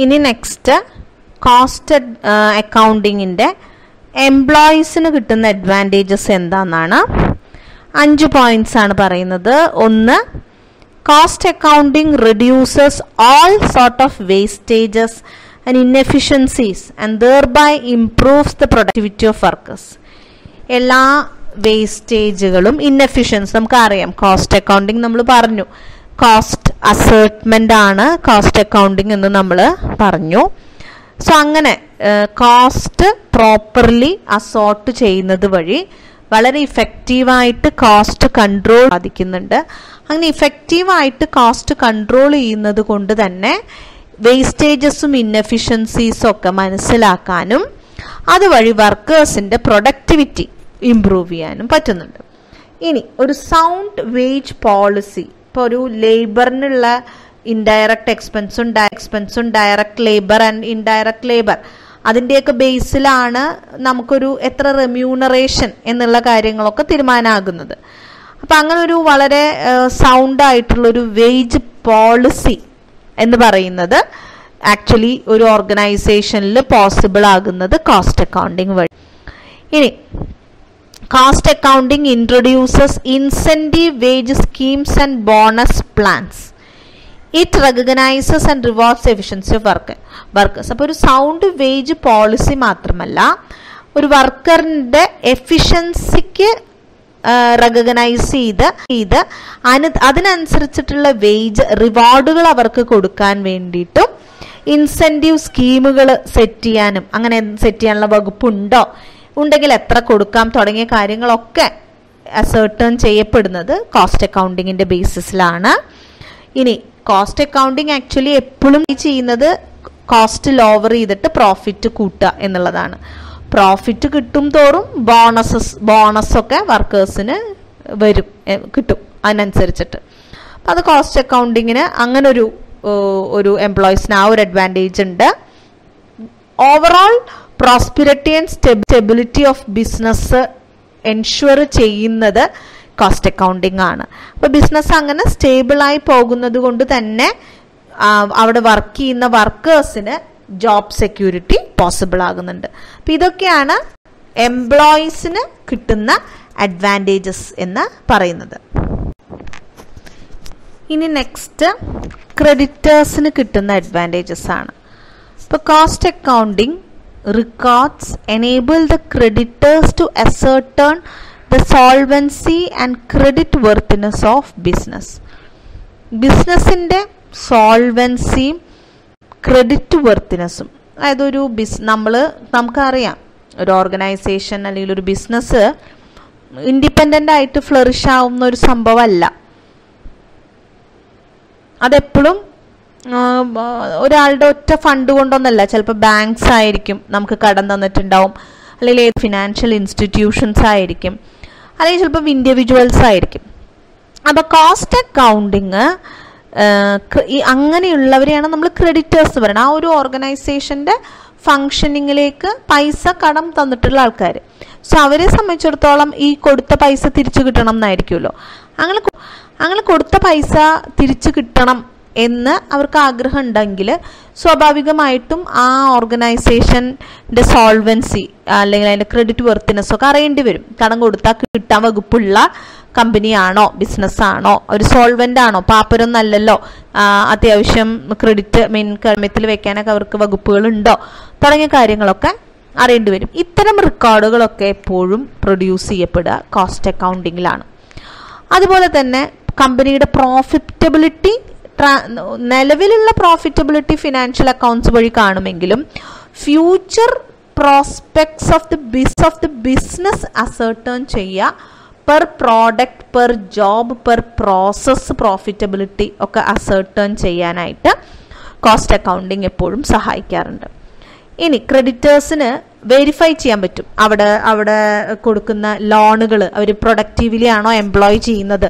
ഇനി next cost അക്കൗണ്ടിങ്ങിൻ്റെ എംപ്ലോയീസിന് കിട്ടുന്ന advantages എന്താണെന്നാണ്. 5 പോയിന്റ്സ് ആണ് പറയുന്നത്. 1, cost accounting reduces all sort of wastages and inefficiencies and thereby improves the productivity of workers. എല്ലാ വേസ്റ്റേജുകളും ഇൻഎഫിഷ്യൻസ് നമുക്കറിയാം. കോസ്റ്റ് അക്കൗണ്ടിങ് നമ്മൾ പറഞ്ഞു, കോസ്റ്റ് അസേർട്ട്മെന്റ് ആണ് കോസ്റ്റ് അക്കൗണ്ടിങ് എന്ന് നമ്മൾ പറഞ്ഞു. സോ അങ്ങനെ കോസ്റ്റ് പ്രോപ്പർലി അസോർട്ട് ചെയ്യുന്നത് വഴി വളരെ ഇഫക്റ്റീവായിട്ട് കോസ്റ്റ് കൺട്രോൾ സാധിക്കുന്നുണ്ട്. അങ്ങനെ ഇഫക്റ്റീവായിട്ട് കോസ്റ്റ് കൺട്രോൾ ചെയ്യുന്നത് കൊണ്ട് തന്നെ വേസ്റ്റേജസും ഇൻഎഫിഷ്യൻസീസും ഒക്കെ മനസ്സിലാക്കാനും അതുവഴി വർക്കേഴ്സിൻ്റെ പ്രൊഡക്ടിവിറ്റി ഇംപ്രൂവ് ചെയ്യാനും പറ്റുന്നുണ്ട്. ഇനി ഒരു സൗണ്ട് വേജ് പോളിസി, ഇപ്പോൾ ഒരു ലേബറിനുള്ള ഇൻഡയറക്റ്റ് എക്സ്പെൻസും direct labour and indirect labour അതിൻ്റെയൊക്കെ ബേസിലാണ് നമുക്കൊരു എത്ര റെമ്യൂണറേഷൻ എന്നുള്ള കാര്യങ്ങളൊക്കെ തീരുമാനമാകുന്നത്. അപ്പം അങ്ങനെ ഒരു വളരെ സൗണ്ടായിട്ടുള്ളൊരു വേജ് പോളിസി എന്ന് പറയുന്നത് ആക്ച്വലി ഒരു ഓർഗനൈസേഷനിൽ പോസിബിൾ ആകുന്നത് കോസ്റ്റ് അക്കൗണ്ടിങ് വഴി. ഇനി cost accounting introduces incentive wage schemes and bonus plans. It recognizes and rewards efficiency of workers. അപ്പോൾ ഒരു സൗണ്ട് വേജ് പോളിസി മാത്രമല്ല, ഒരു വർക്കറിൻ്റെ എഫിഷ്യൻസിക്ക് റെക്കഗ്നൈസ് ചെയ്ത് അതിനനുസരിച്ചിട്ടുള്ള വേജ് റിവാർഡുകൾ അവർക്ക് കൊടുക്കാൻ വേണ്ടിയിട്ടും ഇൻസെൻറ്റീവ് സ്കീമുകൾ സെറ്റ് ചെയ്യാനും, അങ്ങനെ സെറ്റ് ചെയ്യാനുള്ള വകുപ്പുണ്ടോ, ഉണ്ടെങ്കിൽ എത്ര കൊടുക്കാം തുടങ്ങിയ കാര്യങ്ങളൊക്കെ അസേർട്ടൺ ചെയ്യപ്പെടുന്നത് കോസ്റ്റ് അക്കൗണ്ടിങ്ങിൻ്റെ ബേസിസിലാണ്. ഇനി കോസ്റ്റ് അക്കൗണ്ടിങ് ആക്ച്വലി എപ്പോഴും ചെയ്യുന്നത് കോസ്റ്റ് ലോവർ ചെയ്തിട്ട് പ്രോഫിറ്റ് കൂട്ടുക എന്നുള്ളതാണ്. പ്രോഫിറ്റ് കിട്ടും തോറും ബോണസൊക്കെ വർക്കേഴ്സിന് കിട്ടും അതിനനുസരിച്ചിട്ട്. അപ്പം അത് കോസ്റ്റ് അക്കൗണ്ടിങ്ങിന് അങ്ങനെ ഒരു എംപ്ലോയീസിന് ആ ഒരു അഡ്വാൻറ്റേജ് ഉണ്ട്. Overall prosperity and stability of business ensure ചെയ്യുന്നത് കോസ്റ്റ് അക്കൗണ്ടിങ് ആണ്. അപ്പോൾ ബിസിനസ് അങ്ങനെ സ്റ്റേബിളായി പോകുന്നത് കൊണ്ട് തന്നെ അവിടെ വർക്ക് ചെയ്യുന്ന വർക്കേഴ്സിന് ജോബ് സെക്യൂരിറ്റി പോസിബിൾ ആകുന്നുണ്ട്. അപ്പം ഇതൊക്കെയാണ് എംപ്ലോയീസിന് കിട്ടുന്ന അഡ്വാൻറ്റേജസ് എന്ന് പറയുന്നത്. ഇനി നെക്സ്റ്റ് ക്രെഡിറ്റേഴ്സിന് കിട്ടുന്ന അഡ്വാൻറ്റേജസ് ആണ്. ഇപ്പോൾ cost accounting records enable the creditors to ascertain the solvency and credit worthiness of business. ബിസിനസ്സിൻ്റെ സോൾവൻസിയും ക്രെഡിറ്റ് വർത്തിനെസ്സും, അതായത് ഒരു നമുക്കറിയാം ഒരു ഓർഗനൈസേഷൻ അല്ലെങ്കിൽ ഒരു ബിസിനസ് ഇൻഡിപെൻഡൻ്റ് ആയിട്ട് ഫ്ലറിഷ് ആവുന്ന ഒരു സംഭവമല്ല. അതെപ്പോഴും ഒരാളുടെ ഒറ്റ ഫണ്ട് കൊണ്ടൊന്നല്ല. ചിലപ്പോൾ ബാങ്ക്സ് ആയിരിക്കും നമുക്ക് കടം തന്നിട്ടുണ്ടാവും, അല്ലെങ്കിൽ ഫിനാൻഷ്യൽ ഇൻസ്റ്റിറ്റ്യൂഷൻസ് ആയിരിക്കും, അല്ലെങ്കിൽ ചിലപ്പോൾ ഇൻഡിവിജ്വൽസ് ആയിരിക്കും. അപ്പോൾ കോസ്റ്റ് അക്കൗണ്ടിങ് അങ്ങനെയുള്ളവരെയാണ് നമ്മൾ ക്രെഡിറ്റേഴ്സ് പറയുന്നത്. ആ ഒരു ഓർഗനൈസേഷൻ്റെ ഫങ്ഷനിങ്ങിലേക്ക് പൈസ കടം തന്നിട്ടുള്ള ആൾക്കാർ. സോ അവരെ സംബന്ധിച്ചിടത്തോളം ഈ കൊടുത്ത പൈസ തിരിച്ചു കിട്ടണം എന്നായിരിക്കുമല്ലോ. അങ്ങനെ കൊടുത്ത പൈസ തിരിച്ചു കിട്ടണം എന്ന് അവർക്ക് ആഗ്രഹം ഉണ്ടെങ്കിൽ സ്വാഭാവികമായിട്ടും ആ ഓർഗനൈസേഷൻ്റെ സോൾവൻസി അല്ലെങ്കിൽ അതിൻ്റെ ക്രെഡിറ്റ് വർത്തിനെസ് ഒക്കെ അറിയേണ്ടി വരും. കടം കൊടുത്താൽ കിട്ടാൻ വകുപ്പുള്ള കമ്പനിയാണോ, ബിസിനസ്സാണോ, ഒരു സോൾവൻ്റ് ആണോ, പാപ്പരൊന്നല്ലല്ലോ, അത്യാവശ്യം ക്രെഡിറ്റ് ക്രമത്തിൽ വെക്കാനൊക്കെ അവർക്ക് വകുപ്പുകളുണ്ടോ തുടങ്ങിയ കാര്യങ്ങളൊക്കെ അറിയേണ്ടി വരും. ഇത്തരം റെക്കോർഡുകളൊക്കെ എപ്പോഴും പ്രൊഡ്യൂസ് ചെയ്യപ്പെടുക കോസ്റ്റ് അക്കൗണ്ടിങ്ങിലാണ്. അതുപോലെ തന്നെ കമ്പനിയുടെ പ്രോഫിറ്റബിലിറ്റി, നിലവിലുള്ള പ്രോഫിറ്റബിലിറ്റി ഫിനാൻഷ്യൽ അക്കൗണ്ട്സ് വഴി കാണുമെങ്കിലും future prospects of the business ascertain ചെയ്യുക, per product, per job, per process profitability ഒക്കെ അസേർട്ടൺ ചെയ്യാനായിട്ട് കോസ്റ്റ് അക്കൗണ്ടിങ് എപ്പോഴും സഹായിക്കാറുണ്ട്. ഇനി ക്രെഡിറ്റേഴ്സിന് വെരിഫൈ ചെയ്യാൻ പറ്റും അവിടെ കൊടുക്കുന്ന ലോണുകൾ അവർ പ്രൊഡക്റ്റീവ്ലി ആണോ എംപ്ലോയ് ചെയ്യുന്നത്.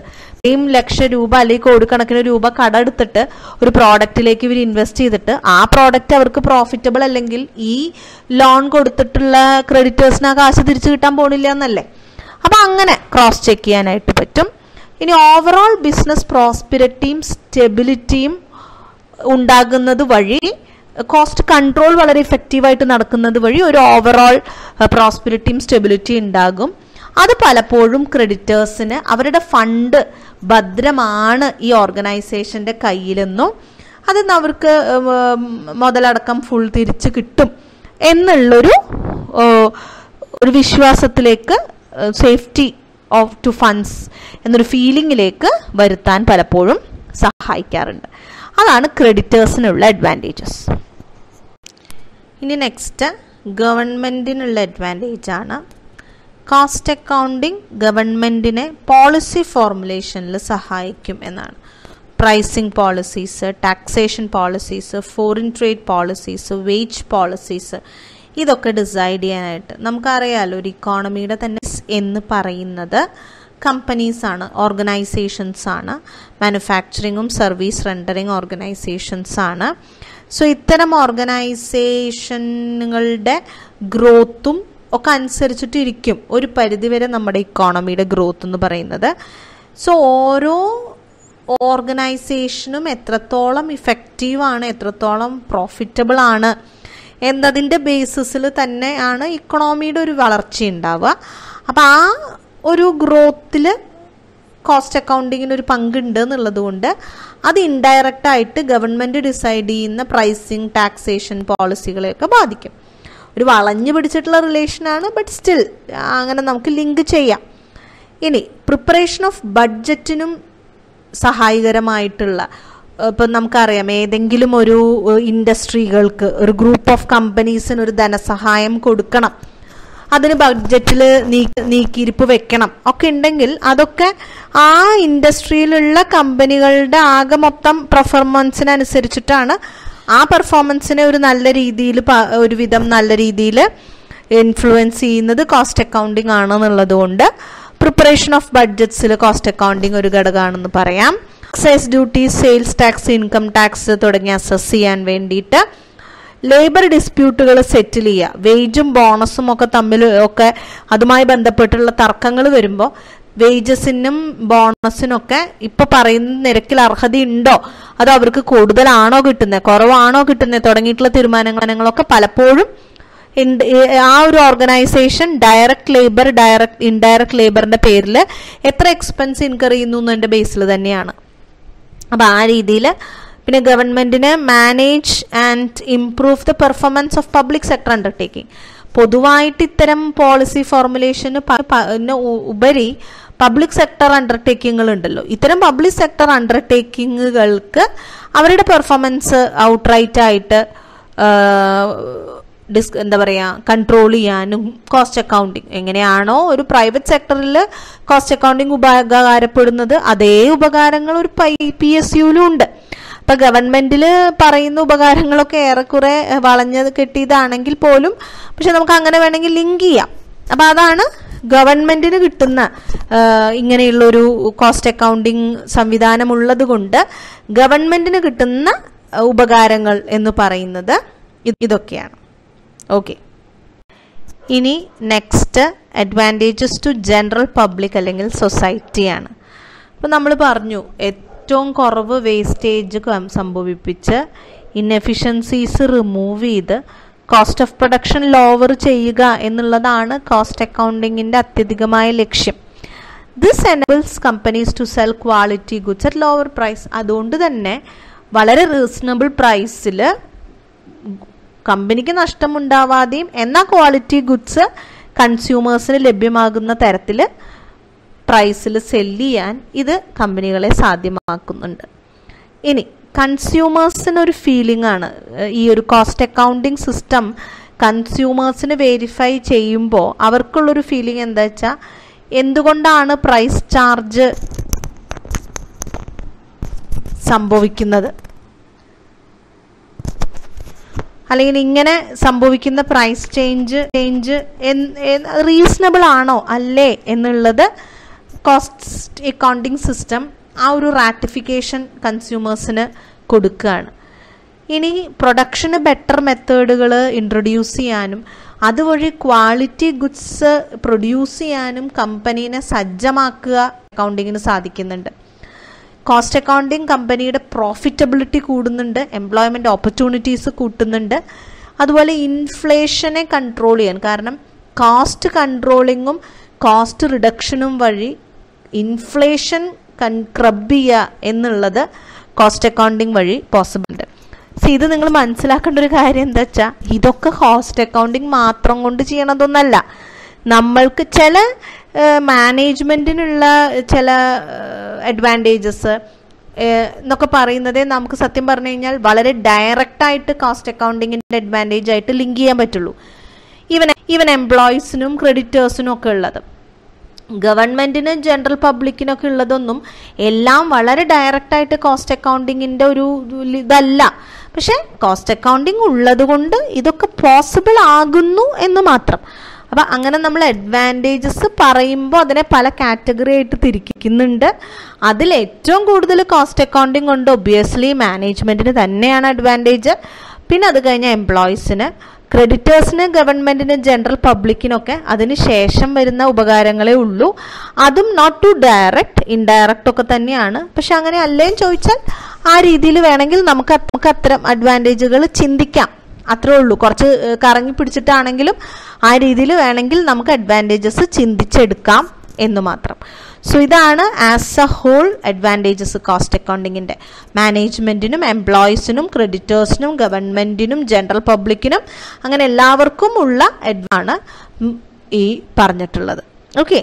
ലക്ഷം രൂപ അല്ലെങ്കിൽ കോടിക്കണക്കിന് രൂപ കടമെടുത്തിട്ട് ഒരു പ്രോഡക്റ്റിലേക്ക് ഇവർ ഇൻവെസ്റ്റ് ചെയ്തിട്ട് ആ പ്രോഡക്റ്റ് അവർക്ക് പ്രോഫിറ്റബിൾ അല്ലെങ്കിൽ ഈ ലോൺ കൊടുത്തിട്ടുള്ള ക്രെഡിറ്റേഴ്സിന് ആ കാശ് തിരിച്ചു കിട്ടാൻ പോണില്ല എന്നല്ലേ. അപ്പം അങ്ങനെ ക്രോസ് ചെക്ക് ചെയ്യാനായിട്ട് പറ്റും. ഇനി ഓവറോൾ ബിസിനസ് പ്രോസ്പിരിറ്റിയും സ്റ്റെബിലിറ്റിയും ഉണ്ടാകുന്നത് വഴി കോസ്റ്റ് കൺട്രോൾ വളരെ ഇഫക്റ്റീവായിട്ട് നടക്കുന്നത് വഴി ഒരു ഓവറോൾ പ്രോസ്പെരിറ്റിയും സ്റ്റെബിലിറ്റി ഉണ്ടാകും. അത് പലപ്പോഴും ക്രെഡിറ്റേഴ്സിന് അവരുടെ ഫണ്ട് ഭദ്രമാണ് ഈ ഓർഗനൈസേഷൻ്റെ കയ്യിലെന്നും അതിന്ന് അവർക്ക് മുതലടക്കം ഫുൾ തിരിച്ച് കിട്ടും എന്നുള്ളൊരു വിശ്വാസത്തിലേക്ക്, സേഫ്റ്റി ഓഫ് ടു ഫണ്ട്സ് എന്നൊരു ഫീലിങ്ങിലേക്ക് വരുത്താൻ പലപ്പോഴും സഹായിക്കാറുണ്ട്. അതാണ് ക്രെഡിറ്റേഴ്സിനുള്ള അഡ്വാൻറ്റേജസ്. ഇനി നെക്സ്റ്റ് ഗവൺമെൻറ്റിനുള്ള അഡ്വാൻറ്റേജ് ആണ്. കോസ്റ്റ് അക്കൗണ്ടിങ് ഗവൺമെൻറ്റിനെ പോളിസി ഫോർമുലേഷനിൽ സഹായിക്കും എന്നാണ്. Pricing policies, taxation policies, foreign trade policies, wage policies, ഇതൊക്കെ ഡിസൈഡ് ചെയ്യാനായിട്ട് നമുക്കറിയാമല്ലോ. ഒരു ഇക്കോണമിയുടെ തന്നെ എന്ന് പറയുന്നത് കമ്പനീസാണ്, ഓർഗനൈസേഷൻസാണ്, മാനുഫാക്ചറിങ്ങും സർവീസ് റെൻഡറിങ് ഓർഗനൈസേഷൻസാണ്. സോ ഇത്തരം ഓർഗനൈസേഷനുകളുടെ ഗ്രോത്തും ഒക്കെ അനുസരിച്ചിട്ടിരിക്കും ഒരു പരിധിവരെ നമ്മുടെ ഇക്കോണമിയുടെ ഗ്രോത്ത് എന്ന് പറയുന്നത്. സോ ഓരോ ഓർഗനൈസേഷനും എത്രത്തോളം ഇഫക്റ്റീവാണ്, എത്രത്തോളം പ്രോഫിറ്റബിൾ ആണ് എന്നതിൻ്റെ ബേസിസിൽ തന്നെയാണ് ഇക്കണോമിയുടെ ഒരു വളർച്ച ഉണ്ടാവുക. അപ്പം ആ ഒരു ഗ്രോത്തിൽ കോസ്റ്റ് അക്കൗണ്ടിങ്ങിന് ഒരു പങ്കുണ്ട് എന്നുള്ളത് കൊണ്ട് അത് ഇൻഡയറക്റ്റായിട്ട് ഗവൺമെൻറ് ഡിസൈഡ് ചെയ്യുന്ന പ്രൈസിങ്, ടാക്സേഷൻ പോളിസികളെയൊക്കെ ബാധിക്കും. ഒരു വളഞ്ഞു പിടിച്ചിട്ടുള്ള റിലേഷനാണ്, ബട്ട് സ്റ്റിൽ അങ്ങനെ നമുക്ക് ലിങ്ക് ചെയ്യാം. ഇനി പ്രിപ്പറേഷൻ ഓഫ് ബഡ്ജറ്റിനും സഹായകരമായിട്ടുള്ള, ഇപ്പം നമുക്കറിയാം ഏതെങ്കിലും ഒരു ഇൻഡസ്ട്രികൾക്ക്, ഒരു ഗ്രൂപ്പ് ഓഫ് കമ്പനീസിന് ഒരു ധനസഹായം കൊടുക്കണം, അതിന് ബഡ്ജറ്റിൽ നീക്കിയിരിപ്പ് വെക്കണം ഒക്കെ ഉണ്ടെങ്കിൽ അതൊക്കെ ആ ഇൻഡസ്ട്രിയിലുള്ള കമ്പനികളുടെ ആകെ മൊത്തം പെർഫോമൻസിനനുസരിച്ചിട്ടാണ്. ആ പെർഫോമൻസിനെ ഒരു നല്ല രീതിയിൽ, ഒരുവിധം നല്ല രീതിയിൽ ഇൻഫ്ലുവൻസ് ചെയ്യുന്നത് കോസ്റ്റ് അക്കൗണ്ടിങ് ആണെന്നുള്ളത് കൊണ്ട് പ്രിപ്പറേഷൻ ഓഫ് ബഡ്ജറ്റ്സിൽ കോസ്റ്റ് അക്കൗണ്ടിങ് ഒരു ഘടകമാണെന്ന് പറയാം. Excise duties, sales tax, income tax തുടങ്ങി അസസ് ചെയ്യാൻ വേണ്ടിയിട്ട്, ലേബർ ഡിസ്പ്യൂട്ടുകൾ സെറ്റിൽ ചെയ്യുക, വേജും ബോണസും ഒക്കെ തമ്മിൽ ഒക്കെ അതുമായി ബന്ധപ്പെട്ടുള്ള തർക്കങ്ങൾ വരുമ്പോൾ വേജസിനും ബോണസിനൊക്കെ ഇപ്പോൾ പറയുന്ന നിരക്കിൽ അർഹതയുണ്ടോ, അതോ അവർക്ക് കൂടുതലാണോ കിട്ടുന്നത്, കുറവാണോ കിട്ടുന്നത് തുടങ്ങിയിട്ടുള്ള തീരുമാനങ്ങളൊക്കെ പലപ്പോഴും ആ ഒരു ഓർഗനൈസേഷൻ ഡയറക്റ്റ് ലേബർ, ഇൻഡയറക്റ്റ് ലേബറിന്റെ പേരിൽ എത്ര എക്സ്പെൻസ് ഇൻകർ ചെയ്യുന്നു എന്നതിന്റെ ബേസിൽ തന്നെയാണ്. അപ്പം ആ രീതിയിൽ പിന്നെ ഗവൺമെന്റിന് manage and improve the performance of public sector undertaking. പൊതുവായിട്ട് ഇത്തരം പോളിസി ഫോർമുലേഷന് ഉപരി പബ്ലിക് സെക്ടർ അണ്ടർടേക്കിങ്ങുകൾ ഉണ്ടല്ലോ. ഇത്തരം പബ്ലിക് സെക്ടർ അണ്ടർടേക്കിങ്ങുകൾക്ക് അവരുടെ പെർഫോമൻസ് ഔട്ട്റൈറ്റ് ആയിട്ട് എന്താ പറയുക, കൺട്രോൾ ചെയ്യാനും കോസ്റ്റ് അക്കൗണ്ടിങ് എങ്ങനെയാണോ ഒരു പ്രൈവറ്റ് സെക്ടറിൽ കോസ്റ്റ് അക്കൗണ്ടിങ് ഉപകാരപ്പെടുന്നത്, അതേ ഉപകാരങ്ങൾ ഒരു PSUലും ഉണ്ട്. അപ്പം ഗവൺമെന്റിൽ പറയുന്ന ഉപകാരങ്ങളൊക്കെ ഏറെക്കുറെ വളഞ്ഞത് കെട്ടിയതാണെങ്കിൽ പോലും പക്ഷെ നമുക്ക് അങ്ങനെ വേണമെങ്കിൽ ലിങ്ക് ചെയ്യാം. അപ്പം അതാണ് ഗവൺമെന്റിന് കിട്ടുന്ന ഇങ്ങനെയുള്ളൊരു കോസ്റ്റ് അക്കൗണ്ടിങ് സംവിധാനമുള്ളത് കൊണ്ട് ഗവൺമെന്റിന് കിട്ടുന്ന ഉപകാരങ്ങൾ എന്ന് പറയുന്നത് ഇതൊക്കെയാണ്. ഓക്കെ, ഇനി next advantages to general public അല്ലെങ്കിൽ സൊസൈറ്റിയാണ്. അപ്പം നമ്മൾ പറഞ്ഞു ഏറ്റവും കുറവ് വേസ്റ്റേജ് സംഭവിപ്പിച്ച് ഇൻഎഫിഷ്യൻസീസ് റിമൂവ് ചെയ്ത് കോസ്റ്റ് ഓഫ് പ്രൊഡക്ഷൻ ലോവർ ചെയ്യുക എന്നുള്ളതാണ് കോസ്റ്റ് അക്കൗണ്ടിങ്ങിൻ്റെ അത്യധികമായ ലക്ഷ്യം. This enables companies to sell quality goods at lower price. അതുകൊണ്ട് തന്നെ വളരെ റീസണബിൾ പ്രൈസിൽ കമ്പനിക്ക് നഷ്ടമുണ്ടാവാതെയും എന്നാൽ ക്വാളിറ്റി ഗുഡ്സ് കൺസ്യൂമേഴ്സിന് ലഭ്യമാകുന്ന തരത്തിൽ പ്രൈസിൽ സെല്ല് ചെയ്യാൻ ഇത് കമ്പനികളെ സാധ്യമാക്കുന്നുണ്ട്. ഇനി കൺസ്യൂമേഴ്സിനൊരു ഫീലിംഗ് ആണ് ഈ ഒരു കോസ്റ്റ് അക്കൗണ്ടിങ് സിസ്റ്റം കൺസ്യൂമേഴ്സിന് വെരിഫൈ ചെയ്യുമ്പോൾ അവർക്കുള്ളൊരു ഫീലിംഗ് എന്താ വെച്ചാൽ, എന്തുകൊണ്ടാണ് പ്രൈസ് ചാർജ് സംഭവിക്കുന്നത്, അല്ലെങ്കിൽ ഇങ്ങനെ സംഭവിക്കുന്ന പ്രൈസ് ചേഞ്ച് റീസണബിൾ ആണോ അല്ലേ എന്നുള്ളത് കോസ്റ്റ് അക്കൗണ്ടിങ് സിസ്റ്റം ആ ഒരു റാറ്റിഫിക്കേഷൻ കൺസ്യൂമേഴ്സിന് കൊടുക്കുകയാണ്. ഇനി പ്രൊഡക്ഷന് ബെറ്റർ മെത്തേഡുകൾ ഇൻട്രൊഡ്യൂസ് ചെയ്യാനും അതുവഴി ക്വാളിറ്റി ഗുഡ്സ് പ്രൊഡ്യൂസ് ചെയ്യാനും കമ്പനീനെ സജ്ജമാക്കുക അക്കൗണ്ടിങ്ങിന് സാധിക്കുന്നുണ്ട്. കോസ്റ്റ് അക്കൗണ്ടിങ് കമ്പനിയുടെ പ്രോഫിറ്റബിലിറ്റി കൂടുന്നുണ്ട്, എംപ്ലോയ്മെൻറ്റ് ഓപ്പർച്യൂണിറ്റീസ് കൂട്ടുന്നുണ്ട്. അതുപോലെ ഇൻഫ്ലേഷനെ കൺട്രോൾ ചെയ്യാൻ, കാരണം കോസ്റ്റ് കൺട്രോളിങ്ങും കോസ്റ്റ് റിഡക്ഷനും വഴി ഇൻഫ്ലേഷൻ ക്രബ് ചെയ്യുക എന്നുള്ളത് കോസ്റ്റ് അക്കൗണ്ടിങ് വഴി പോസിബിൾ ഉണ്ട്. ഇത് നിങ്ങൾ മനസ്സിലാക്കേണ്ട ഒരു കാര്യം എന്താ വെച്ചാൽ, ഇതൊക്കെ കോസ്റ്റ് അക്കൗണ്ടിങ് മാത്രം കൊണ്ട് ചെയ്യണതൊന്നല്ല. നമ്മൾക്ക് ചില മാനേജ്മെൻറ്റിനുള്ള ചില അഡ്വാൻറ്റേജസ് എന്നൊക്കെ പറയുന്നത് നമുക്ക് സത്യം പറഞ്ഞു കഴിഞ്ഞാൽ വളരെ ഡയറക്റ്റായിട്ട് കോസ്റ്റ് അക്കൗണ്ടിങ്ങിൻ്റെ അഡ്വാൻറ്റേജ് ആയിട്ട് ലിങ്ക് ചെയ്യാൻ പറ്റുള്ളൂ. ഈവൻ എംപ്ലോയീസിനും ക്രെഡിറ്റേഴ്സിനും ഒക്കെ ഉള്ളത്. ഗവൺമെൻറ്റിന് ജനറൽ പബ്ലിക്കിനൊക്കെ ഉള്ളതൊന്നും എല്ലാം വളരെ ഡയറക്റ്റായിട്ട് കോസ്റ്റ് അക്കൗണ്ടിങ്ങിൻ്റെ ഒരു ഇതല്ല. പക്ഷേ കോസ്റ്റ് അക്കൗണ്ടിങ് ഉള്ളത് കൊണ്ട് ഇതൊക്കെ പോസിബിൾ ആകുന്നു എന്ന് മാത്രം. അപ്പം അങ്ങനെ നമ്മൾ അഡ്വാൻറ്റേജസ് പറയുമ്പോൾ അതിനെ പല കാറ്റഗറി ആയിട്ട് തിരിക്കുന്നുണ്ട്. അതിൽ ഏറ്റവും കൂടുതൽ കോസ്റ്റ് അക്കൗണ്ടിങ് കൊണ്ട് ഒബ്വിയസ്ലി മാനേജ്മെൻറ്റിന് തന്നെയാണ് അഡ്വാൻറ്റേജ്. പിന്നെ അത് കഴിഞ്ഞാൽ എംപ്ലോയീസിന്, ക്രെഡിറ്റേഴ്സിന്, ഗവൺമെൻറ്റിന്, ജനറൽ പബ്ലിക്കിനൊക്കെ അതിന് ശേഷം വരുന്ന ഉപകാരങ്ങളേ ഉള്ളൂ. അതും നോട്ട് ടു ഡയറക്റ്റ്, ഇൻഡയറക്റ്റ് ഒക്കെ തന്നെയാണ്. പക്ഷെ അങ്ങനെ അല്ലേന്ന് ചോദിച്ചാൽ ആ രീതിയിൽ വേണമെങ്കിൽ നമുക്ക് അത്തരം അഡ്വാൻറ്റേജുകൾ ചിന്തിക്കാം. അത്രേ ഉള്ളൂ. കുറച്ച് കറങ്ങി പിടിച്ചിട്ടാണെങ്കിലും ആ രീതിയിൽ വേണമെങ്കിൽ നമുക്ക് അഡ്വാൻറ്റേജസ് ചിന്തിച്ചെടുക്കാം എന്ന് മാത്രം. സോ ഇതാണ് as a whole advantages cost അക്കൗണ്ടിങ്ങിൻ്റെ. മാനേജ്മെൻറ്റിനും എംപ്ലോയീസിനും ക്രെഡിറ്റേഴ്സിനും ഗവൺമെൻറ്റിനും ജനറൽ പബ്ലിക്കിനും അങ്ങനെ എല്ലാവർക്കും ഉള്ള ആണ് ഈ പറഞ്ഞിട്ടുള്ളത്. ഓക്കെ.